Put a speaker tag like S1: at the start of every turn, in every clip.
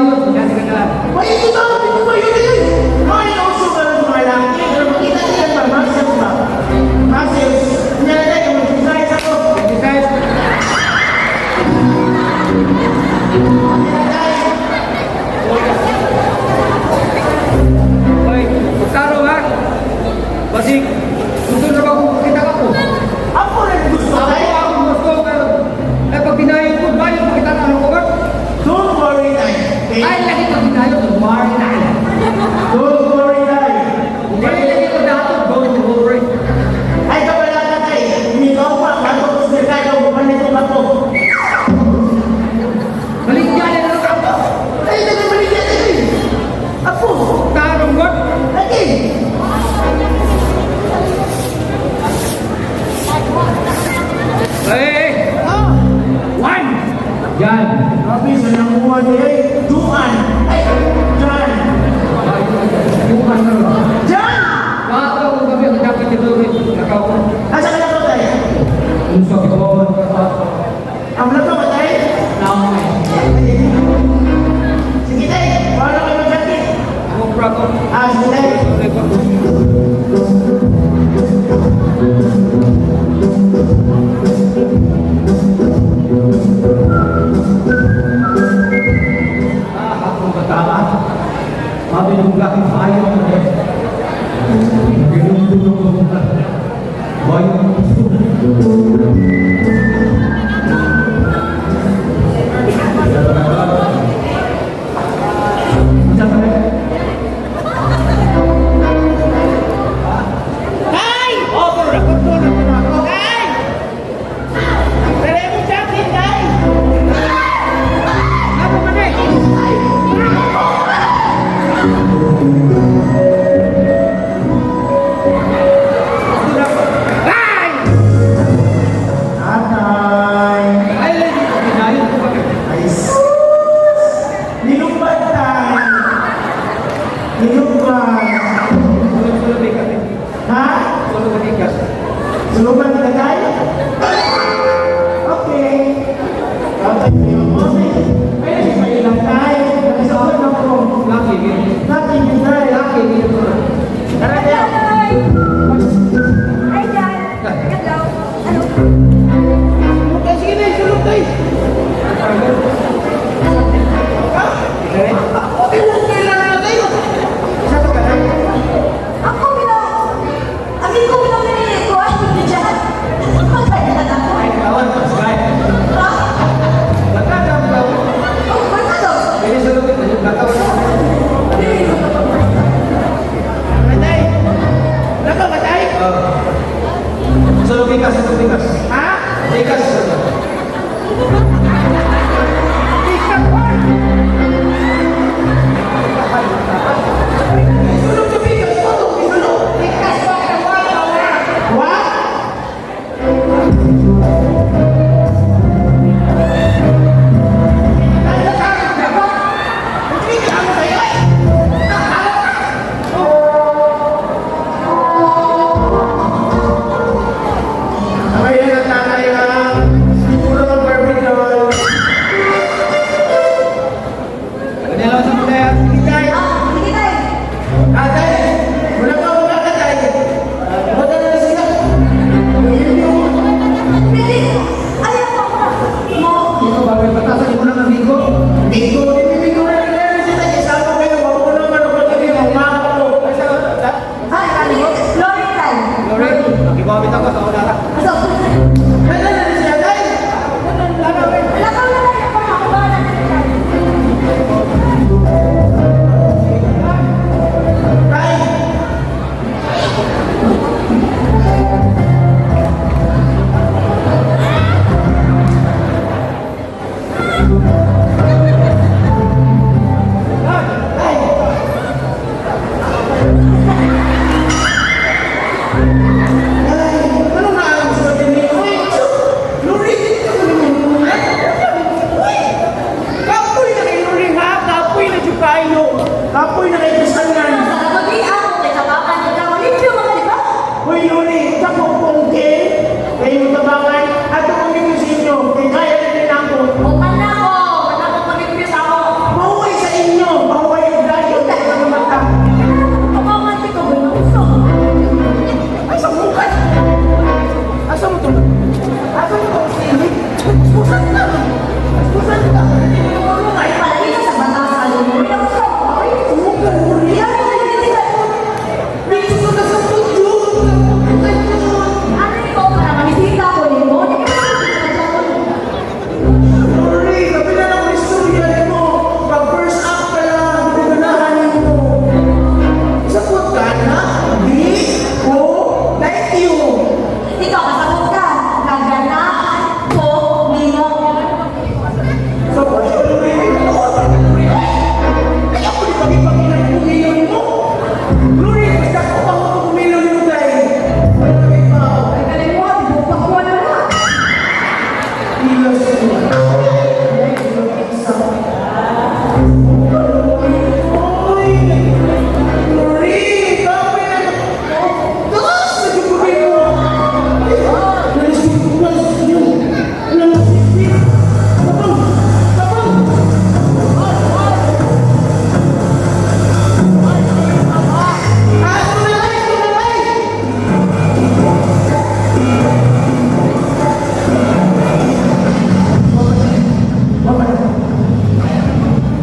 S1: bayot, magkasi ka na.
S2: Bayot ito ba? Hindi ko bayot eh. Mga inauso ka ng mga laki. Pero makita niya pa, Marcel ba? Marcel, nilalagay ka mag-design ako.
S1: Exercise. Hoy, magtaro ha? Basig, gusto na ba kung kita ka po?
S2: Ako rin gusto tayo.
S1: Ako gusto, pero pag dinayin ko, bayot mo kita tanong ko ba?
S2: Don't worry, Nay. Okay?
S1: Ay, lagi pag dinayin ko, worry na.
S2: Don't worry, Nay.
S1: Ay, lagi ko dato, don't worry.
S2: Ay, kabalata tayo. Inigaw pa. Matapos na tayo. Bumanito ako.
S1: Maligyan na lang ako.
S2: Ay, dali maligyan tayo. Ako.
S1: Tarong mo?
S2: Lagi.
S1: Hey!
S2: Ah.
S1: One! Yan.
S2: Sabi sa nanguha niya eh. Duan. Ay, Jan.
S1: Bukan na lang.
S2: Jan!
S1: Bato ko gabi ang dapat ito rin. Nakaw ko.
S2: Asa ka na po tayo?
S1: Ang sakit ko.
S2: Ang lato ba tayo? Sige tayo. Paano kayo mag-ganti?
S1: Ako prato.
S2: Sige tayo.
S1: Akong katama. Sabi ng laking ayaw mo eh. Ginundulong ko muna. Bayo mo gusto.
S2: Tay! Oh, pero nakutunan ko na ako. Tay! Dali mo sa akin, Tay!
S1: Ako man eh. Ay!
S2: Tatay!
S1: Ay, hindi ko dinayin ko bakit?
S2: Ay, nilupad, Tay! Nilupad!
S1: Sulo-sulo may kami.
S2: Ha?
S1: Sulo manigas.
S2: Suluban ka, Tay? Okay. Tatay, okay. Ay, may ilang, Tay. Nagsasabi na po.
S1: Laki, gini.
S2: Tatay, Tay.
S1: Laki, gini ko na.
S2: Tara, Tay.
S3: Hi, Dad. Hello. Ano?
S2: Sulog, Tay. Sige, Tay. Sulog, Tay. Ha? Okay, kailangan na tayo. Isa to ka, Tay.
S3: Ako bilang, amin ko bilang nililito ay hindi dyan. Magkaya.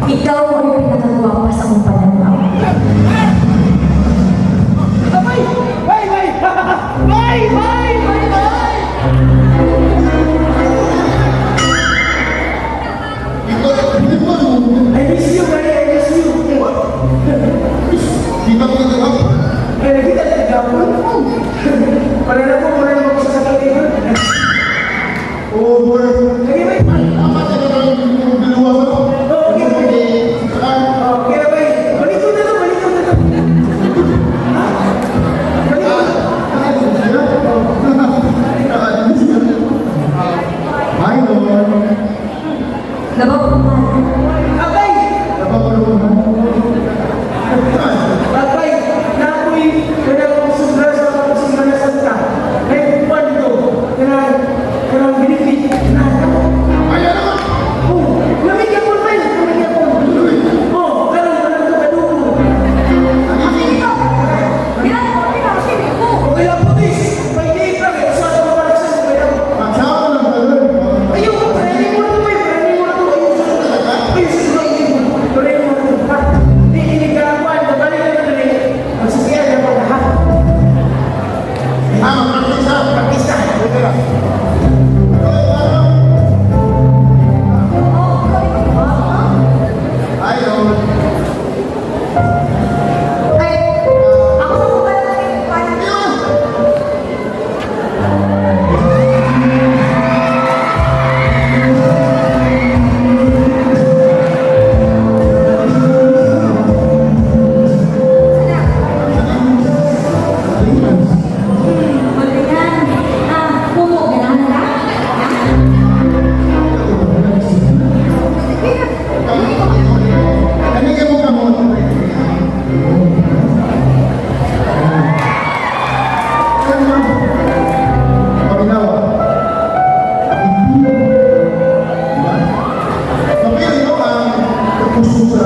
S3: Ikaw ang pinakagwapa sa kong pananaw.
S2: Abay! Bay! Bay! Bay! Bay! Bay! Bay! I miss you, Bay! I miss you!
S4: Kita ko na lang.
S2: Eh, nakita na gapon. Wala na po, wala na po sa sakit ko.
S4: Oo, boy.
S2: Lagi, Bay!
S4: Apat na lang yung dalawa ko.
S2: Oo, okay, Bay! Okay na, Bay! Balik ko na to, balik ko na to. Ha? Balik ko.
S4: Hi, Lord.
S3: Nababungan.
S2: Abay! Abay! Nakoy, kaya kong sobra sa kapag na santa. May buwan ito. Kaya binigit.
S4: Ayan naman.
S2: Oh, lamigyan ko, Bay! Lamigyan ko. Oh, ganun ito, kadugo.
S3: Akin ito! Pinag-order ako sa ko.
S2: Okay lang, putis. May date lang. Usahan mo para sa iyo. Kaya
S4: Magsama ng balon.
S2: ayun, training mo na to, Bay. Training mo na to. Ayun, training mo. Training mo na to. Ha? Hindi, inigarapan. Nabalik ka na training. Magsasiyan na po, ha?
S4: Practice ha.
S2: Practice na.
S4: Okay lang.
S3: Oo, gawin ko ba?
S4: Hi, Lord.
S3: Ay, ako sa kong pananaw. Magaling. Pumo, ganahan ka?
S4: Kanigay mo ka mo. Saan mo? Pabinawa. Diba? Kapag ito ang puso sa